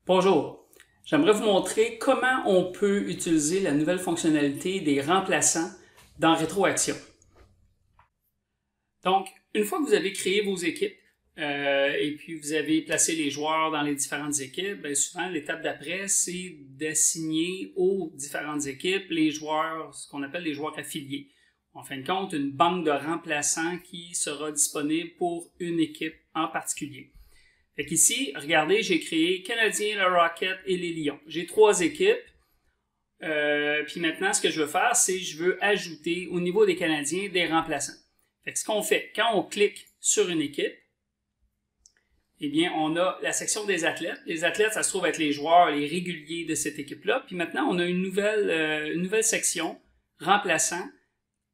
Bonjour, j'aimerais vous montrer comment on peut utiliser la nouvelle fonctionnalité des remplaçants dans Rétroaction. Donc, une fois que vous avez créé vos équipes et puis vous avez placé les joueurs dans les différentes équipes, bien souvent l'étape d'après, c'est d'assigner aux différentes équipes les joueurs, ce qu'on appelle les joueurs affiliés. En fin de compte, une banque de remplaçants qui sera disponible pour une équipe en particulier. Fait qu'ici, regardez, j'ai créé Canadien, le Rocket et les Lions. J'ai 3 équipes. Puis maintenant, ce que je veux faire, c'est je veux ajouter au niveau des Canadiens des remplaçants. Fait que ce qu'on fait, quand on clique sur une équipe, eh bien, on a la section des athlètes. Les athlètes, ça se trouve être les joueurs, les réguliers de cette équipe-là. Puis maintenant, on a une nouvelle section, remplaçants.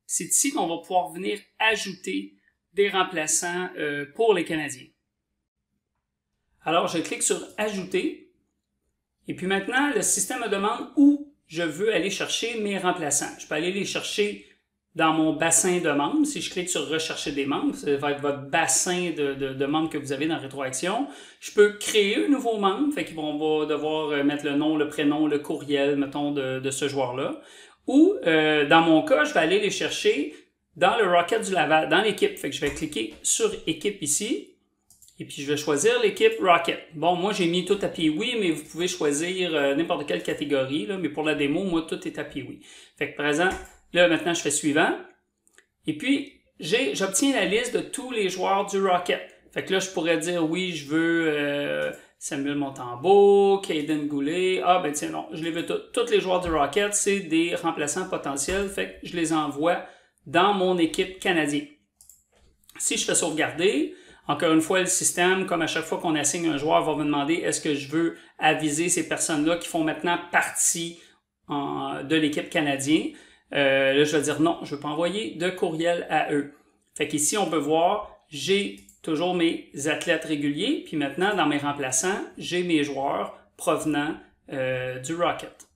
C'est ici qu'on va pouvoir venir ajouter des remplaçants pour les Canadiens. Alors, je clique sur « Ajouter » et puis maintenant, le système me demande où je veux aller chercher mes remplaçants. Je peux aller les chercher dans mon bassin de membres. Si je clique sur « Rechercher des membres », ça va être votre bassin de membres que vous avez dans Rétroaction. Je peux créer un nouveau membre, fait qu'on va devoir mettre le nom, le prénom, le courriel, mettons, de ce joueur-là. Ou, dans mon cas, je vais aller les chercher dans le Rocket du Laval, dans l'équipe. Fait que je vais cliquer sur « Équipe » ici. Et puis, je vais choisir l'équipe Rocket. Bon, moi, j'ai mis tout à Pee-Wee, mais vous pouvez choisir n'importe quelle catégorie. Là, mais pour la démo, moi, tout est à Pee-Wee. Fait que, par exemple, là, maintenant, je fais suivant. Et puis, j'obtiens la liste de tous les joueurs du Rocket. Fait que là, je pourrais dire, oui, je veux Samuel Montembeault, Caden Goulet. Ah, ben tiens, non, je les veux tous. Tous les joueurs du Rocket, c'est des remplaçants potentiels. Fait que je les envoie dans mon équipe canadienne. Si je fais sauvegarder, encore une fois, le système, comme à chaque fois qu'on assigne un joueur, va me demander est-ce que je veux aviser ces personnes-là qui font maintenant partie de l'équipe canadienne. Là, je vais dire non, je ne veux pas envoyer de courriel à eux. Fait qu'ici, on peut voir, j'ai toujours mes athlètes réguliers, puis maintenant, dans mes remplaçants, j'ai mes joueurs provenant du Rocket.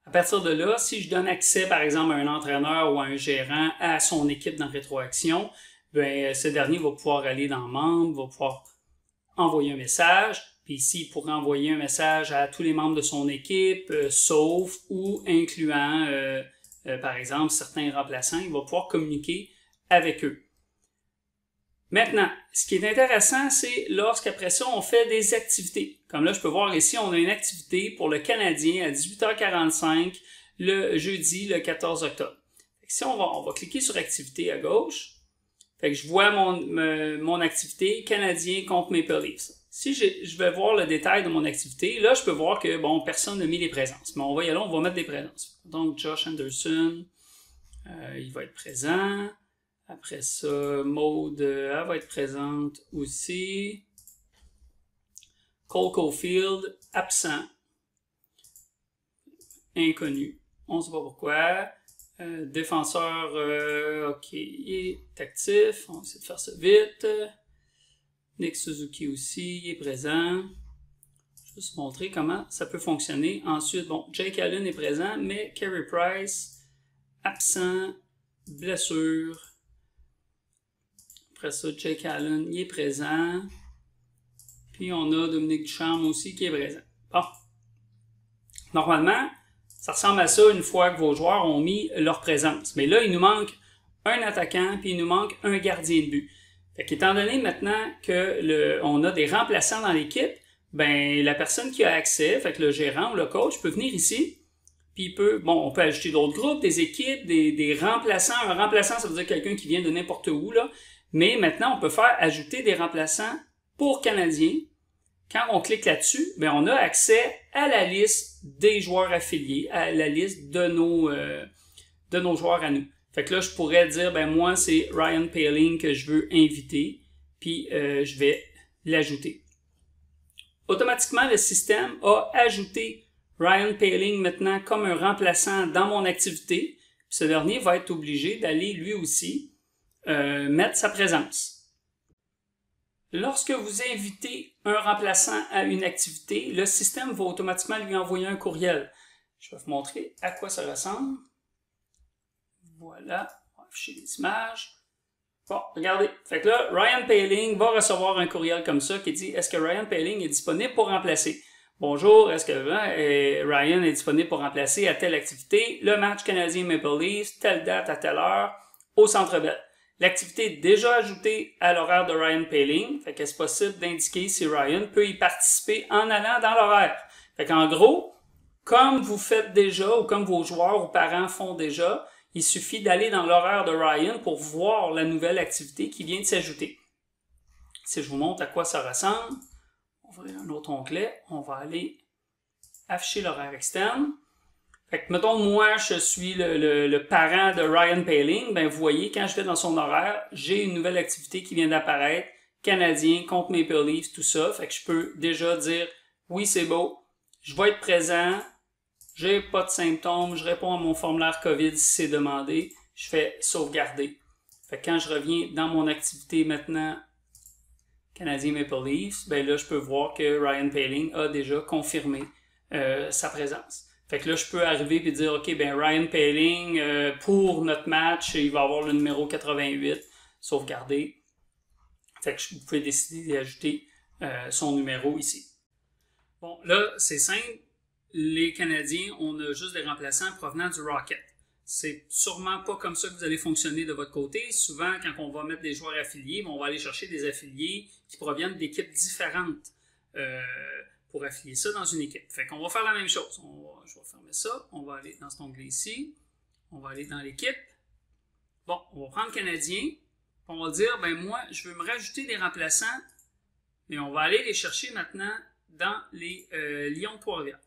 À partir de là, si je donne accès, par exemple, à un entraîneur ou à un gérant à son équipe dans Rétroaction, bien, ce dernier va pouvoir aller dans Membres, va pouvoir envoyer un message. Puis ici, il pourrait envoyer un message à tous les membres de son équipe, sauf ou incluant, par exemple, certains remplaçants. Il va pouvoir communiquer avec eux. Maintenant, ce qui est intéressant, c'est lorsqu'après ça, on fait des activités. Comme là, je peux voir ici, on a une activité pour le Canadien à 18h45 le jeudi, le 14 octobre. Ici, on va cliquer sur Activité à gauche. Fait que je vois mon activité Canadien contre Maple Leafs. Si je vais voir le détail de mon activité, là, je peux voir que, bon, personne n'a mis les présences. Mais on va y aller, on va mettre des présences. Donc, Josh Anderson, il va être présent. Après ça, Maud, elle va être présente aussi. Cole Caulfield, absent. Inconnu. On ne sait pas pourquoi. Défenseur, ok, il est actif. On va essayer de faire ça vite. Nick Suzuki aussi, il est présent. Je vais vous montrer comment ça peut fonctionner. Ensuite, bon, Jake Allen est présent, mais Carey Price, absent, blessure. Après ça, Jake Allen, il est présent. Puis on a Dominique Ducharme aussi qui est présent. Bon. Normalement, ça ressemble à ça une fois que vos joueurs ont mis leur présence. Mais là, il nous manque un attaquant, puis il nous manque un gardien de but. Fait qu'étant donné maintenant qu'on a des remplaçants dans l'équipe, ben la personne qui a accès, fait que le gérant ou le coach peut venir ici, puis on peut ajouter d'autres groupes, des équipes, des remplaçants. Un remplaçant, ça veut dire quelqu'un qui vient de n'importe où, là. Mais maintenant, on peut faire ajouter des remplaçants pour Canadiens. Quand on clique là-dessus, ben on a accès à la liste des joueurs affiliés, à la liste de nos joueurs à nous. Fait que là, je pourrais dire, ben moi, c'est Ryan Poehling que je veux inviter, puis je vais l'ajouter. Automatiquement, le système a ajouté Ryan Poehling maintenant comme un remplaçant dans mon activité. Puis ce dernier va être obligé d'aller lui aussi mettre sa présence. Lorsque vous invitez un remplaçant à une activité, le système va automatiquement lui envoyer un courriel. Je vais vous montrer à quoi ça ressemble. Voilà, on va afficher les images. Bon, regardez. Fait que là, Ryan Poehling va recevoir un courriel comme ça qui dit « Est-ce que Ryan Poehling est disponible pour remplacer? » Bonjour, est-ce que Ryan est disponible pour remplacer à telle activité le match canadien Maple Leafs, telle date à telle heure, au Centre Bell. L'activité est déjà ajoutée à l'horaire de Ryan Poehling, fait que c'est possible d'indiquer si Ryan peut y participer en allant dans l'horaire. Fait qu'en gros, comme vous faites déjà ou comme vos joueurs ou parents font déjà, il suffit d'aller dans l'horaire de Ryan pour voir la nouvelle activité qui vient de s'ajouter. Si je vous montre à quoi ça ressemble, on va ouvrir un autre onglet, on va aller afficher l'horaire externe. Fait que, mettons, moi, je suis le parent de Ryan Poehling, ben vous voyez, quand je vais dans son horaire, j'ai une nouvelle activité qui vient d'apparaître, Canadien contre Maple Leafs, tout ça. Fait que je peux déjà dire, oui, c'est beau, je vais être présent, j'ai pas de symptômes, je réponds à mon formulaire COVID si c'est demandé, je fais sauvegarder. Fait que quand je reviens dans mon activité maintenant, Canadien Maple Leafs, ben là, je peux voir que Ryan Poehling a déjà confirmé sa présence. Fait que là, je peux arriver et dire, OK, ben Ryan Poehling, pour notre match, il va avoir le numéro 88, sauvegarder. Fait que vous pouvez décider d'ajouter son numéro ici. Bon, là, c'est simple. Les Canadiens, on a juste des remplaçants provenant du Rocket. C'est sûrement pas comme ça que vous allez fonctionner de votre côté. Souvent, quand on va mettre des joueurs affiliés, on va aller chercher des affiliés qui proviennent d'équipes différentes pour affilier ça dans une équipe. Fait qu'on va faire la même chose. Je vais fermer ça. On va aller dans cet onglet ici. On va aller dans l'équipe. Bon, on va prendre Canadien. On va dire, ben moi, je veux me rajouter des remplaçants. Et on va aller les chercher maintenant dans les Lions de Trois-Rivières.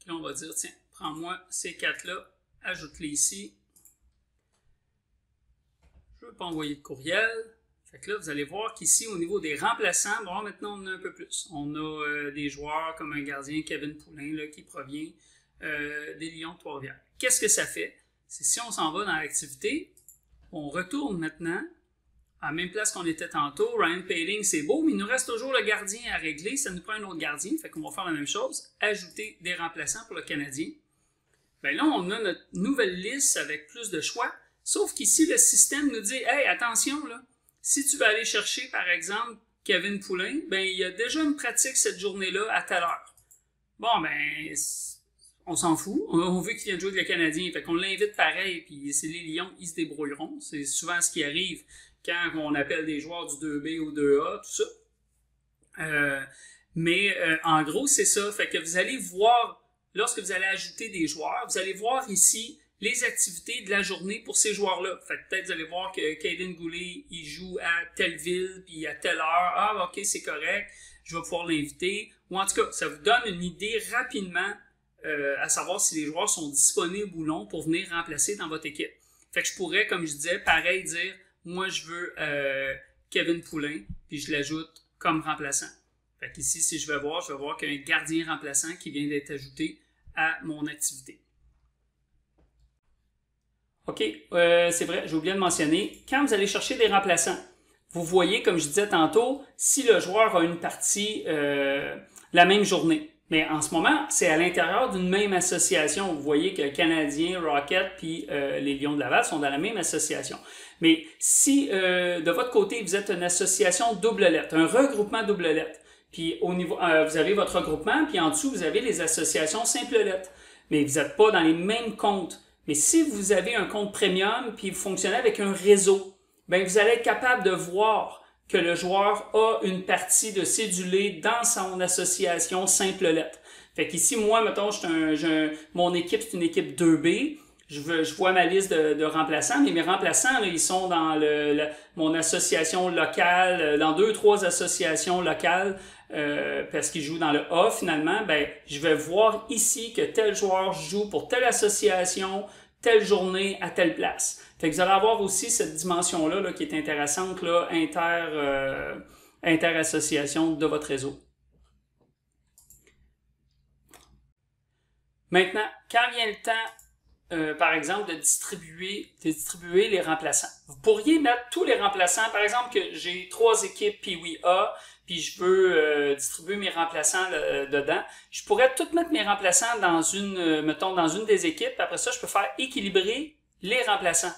Là, on va dire, tiens, prends-moi ces quatre-là, ajoute-les ici. Je ne veux pas envoyer de courriel. Fait que là, vous allez voir qu'ici, au niveau des remplaçants, bon, maintenant, on a un peu plus. On a des joueurs comme un gardien, Kevin Poulin, là, qui provient des Lions de Trois-Rivières. Qu'est-ce que ça fait? C'est si on s'en va dans l'activité, on retourne maintenant à la même place qu'on était tantôt. Ryan Poehling, c'est beau, mais il nous reste toujours le gardien à régler. Ça nous prend un autre gardien. Fait qu'on va faire la même chose. Ajouter des remplaçants pour le Canadien. Bien là, on a notre nouvelle liste avec plus de choix. Sauf qu'ici, le système nous dit, hey, attention, là. Si tu veux aller chercher, par exemple, Kevin Poulin, ben il y a déjà une pratique cette journée-là à telle heure. Bon, ben, on s'en fout. On veut qu'il vienne jouer avec le Canadien. Fait qu'on l'invite pareil, puis c'est les Lions, ils se débrouilleront. C'est souvent ce qui arrive quand on appelle des joueurs du 2B ou 2A, tout ça. Mais en gros, c'est ça. Fait que vous allez voir, lorsque vous allez ajouter des joueurs, vous allez voir ici les activités de la journée pour ces joueurs-là. Fait que peut-être vous allez voir que Kaiden Goulet, il joue à telle ville, puis à telle heure. Ah, ok, c'est correct, je vais pouvoir l'inviter. Ou en tout cas, ça vous donne une idée rapidement à savoir si les joueurs sont disponibles ou non pour venir remplacer dans votre équipe. Fait que je pourrais, comme je disais, pareil, dire moi, je veux Kevin Poulin, puis je l'ajoute comme remplaçant. Fait qu'ici, si je vais voir qu'il y a un gardien remplaçant qui vient d'être ajouté à mon activité. OK, c'est vrai, j'ai oublié de mentionner, quand vous allez chercher des remplaçants, vous voyez, comme je disais tantôt, si le joueur a une partie la même journée. Mais en ce moment, c'est à l'intérieur d'une même association. Vous voyez que Canadien, Rocket puis les Lions de Laval sont dans la même association. Mais si de votre côté, vous êtes une association double lettre, un regroupement double lettre, puis au niveau, vous avez votre regroupement, puis en dessous, vous avez les associations simple lettre. Mais vous n'êtes pas dans les mêmes comptes. Mais si vous avez un compte premium, puis vous fonctionnez avec un réseau, ben vous allez être capable de voir que le joueur a une partie de cédulé dans son association simple lettre. Fait qu'ici, moi, mettons, mon équipe, c'est une équipe 2B. Je vois ma liste de remplaçants, mais mes remplaçants, là, ils sont dans mon association locale, dans 2-3 associations locales, parce qu'ils jouent dans le A finalement. Ben, je vais voir ici que tel joueur joue pour telle association, telle journée, à telle place. Fait que vous allez avoir aussi cette dimension-là là, qui est intéressante, là, inter-association de votre réseau. Maintenant, quand vient le temps, par exemple, de distribuer les remplaçants. Vous pourriez mettre tous les remplaçants, par exemple que j'ai 3 équipes Pee-Wee A, puis je veux distribuer mes remplaçants dedans. Je pourrais tout mettre mes remplaçants dans mettons, dans une des équipes, puis après ça, je peux faire équilibrer les remplaçants.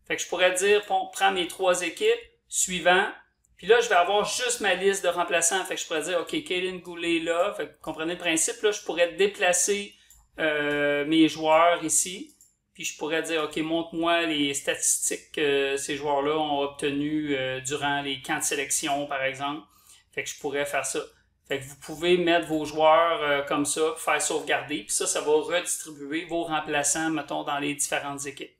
Fait que je pourrais dire, bon, prends mes 3 équipes, suivant, Puis là, je vais avoir juste ma liste de remplaçants. Fait que je pourrais dire, OK, Kaylin Goulet là. Fait que vous comprenez le principe, là, je pourrais déplacer mes joueurs ici. Puis je pourrais dire, OK, montre-moi les statistiques que ces joueurs-là ont obtenues durant les camps de sélection, par exemple. Fait que je pourrais faire ça. Fait que vous pouvez mettre vos joueurs comme ça, faire sauvegarder. Puis ça va redistribuer vos remplaçants, mettons, dans les différentes équipes.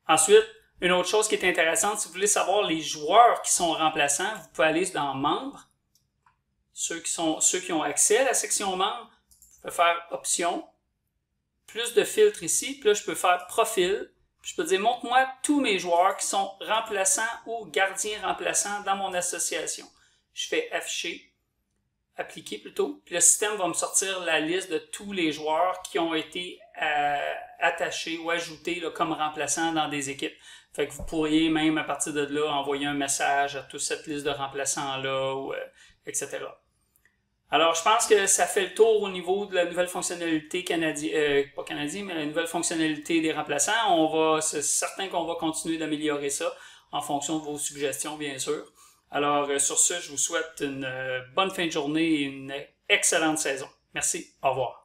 Ensuite, une autre chose qui est intéressante, si vous voulez savoir les joueurs qui sont remplaçants, vous pouvez aller dans Membres. Ceux qui ont accès à la section Membres, vous pouvez faire Options, plus de filtres ici, puis là je peux faire Profil, puis je peux dire montre-moi tous mes joueurs qui sont remplaçants ou gardiens remplaçants dans mon association. Je fais Afficher, Appliquer plutôt, puis le système va me sortir la liste de tous les joueurs qui ont été attachés ou ajoutés là, comme remplaçants dans des équipes. Fait que vous pourriez même à partir de là envoyer un message à toute cette liste de remplaçants-là, ou, etc. Alors, je pense que ça fait le tour au niveau de la nouvelle fonctionnalité pas canadienne, mais la nouvelle fonctionnalité des remplaçants. C'est certain qu'on va continuer d'améliorer ça en fonction de vos suggestions, bien sûr. Alors, sur ce, je vous souhaite une bonne fin de journée et une excellente saison. Merci, au revoir.